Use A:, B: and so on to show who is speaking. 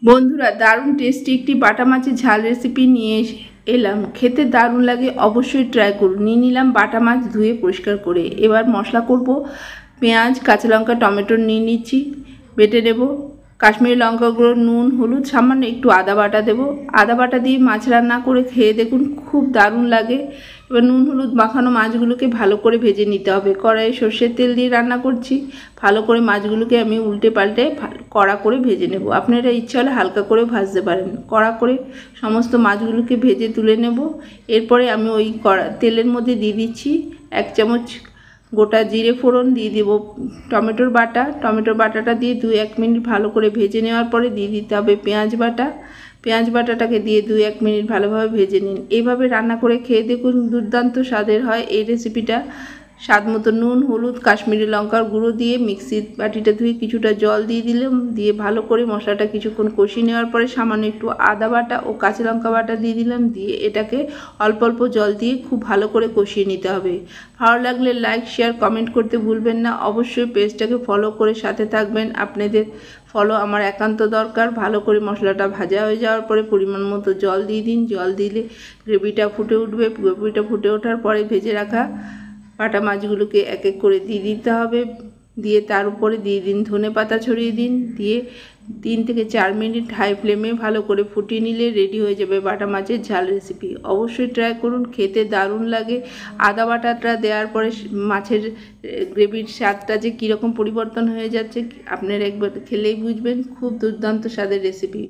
A: বন্ধুরা, দারুণ টেস্টি একটি বাটা মাছের ঝাল রেসিপি নিয়ে এলাম। খেতে দারুণ লাগে, অবশ্যই ট্রাই করুন। নিয়ে নিলাম বাটা মাছ ধুয়ে পরিষ্কার করে। এবার মশলা করব। পেঁয়াজ, কাঁচা লঙ্কা, টমেটো নিয়ে নিচ্ছি, বেটে নেব। কাশ্মীরি লঙ্কা গুঁড়ো, নুন, হলুদ, সামান্য একটু আদা বাটা দেবো। আদা বাটা দিয়ে মাছ রান্না করে খেয়ে দেখুন, খুব দারুণ লাগে। এবার নুন হলুদ মাখানো মাছগুলোকে ভালো করে ভেজে নিতে হবে। কড়াইয়ে সর্ষের তেল দিয়ে রান্না করছি। ভালো করে মাছগুলোকে আমি উল্টে পাল্টে কড়া করে ভেজে নেব। আপনারা ইচ্ছা হলে হালকা করে ভাজতে পারেন। কড়া করে সমস্ত মাছগুলোকে ভেজে তুলে নেব। এরপরে আমি ওই তেলের মধ্যে দিয়ে দিচ্ছি 1 চামচ গোটা জিরে ফোড়ন, দিয়ে দেব টমেটোর বাটাটা দিয়ে 2-1 মিনিট ভালো করে ভেজে নেওয়ার পরে দিয়ে দিতে হবে পেঁয়াজ বাটাটাকে দিয়ে 2-1 মিনিট ভালোভাবে ভেজে নিন। এইভাবে রান্না করে খেয়ে দেখুন, দুর্দান্ত স্বাদের হয় এই রেসিপিটা। স্বাদ মতো নুন, হলুদ, কাশ্মীরি লঙ্কার গুঁড়ো দিয়ে মিক্সির বাটিটা ধুয়ে কিছুটা জল দিয়ে দিলাম। দিয়ে ভালো করে মশলাটা কিছুক্ষণ কষিয়ে নেওয়ার পরে সামান্য একটু আদা বাটা ও কাঁচা লঙ্কা বাটা দিয়ে দিলাম। দিয়ে এটাকে অল্প অল্প জল দিয়ে খুব ভালো করে কষিয়ে নিতে হবে। ভালো লাগলে লাইক, শেয়ার, কমেন্ট করতে ভুলবেন না। অবশ্যই পেজটাকে ফলো করে সাথে থাকবেন। আপনাদের ফলো আমার একান্ত দরকার। ভালো করে মশলাটা ভাজা হয়ে যাওয়ার পরে পরিমাণ মতো জল দিয়ে দিন। জল দিলে গ্রেভিটা ফুটে উঠবে। গ্রেভিটা ফুটে ওঠার পরে ভেজে রাখা বাটা মাছগুলোকে এক এক করে দিয়ে দিতে হবে। দিয়ে তার উপরে দিয়ে দিন ধনেপাতা ছড়িয়ে দিন। দিয়ে 3 থেকে 4 মিনিট হাই ফ্লেমে ভালো করে ফুটিয়ে নিলে রেডি হয়ে যাবে বাটা মাছের ঝাল রেসিপি। অবশ্যই ট্রাই করুন, খেতে দারুণ লাগে। আদা বাটাটা দেওয়ার পরে মাছের গ্রেভির স্বাদটা যে কীরকম পরিবর্তন হয়ে যাচ্ছে আপনারা একবার খেলেই বুঝবেন। খুব দুর্দান্ত স্বাদের রেসিপি।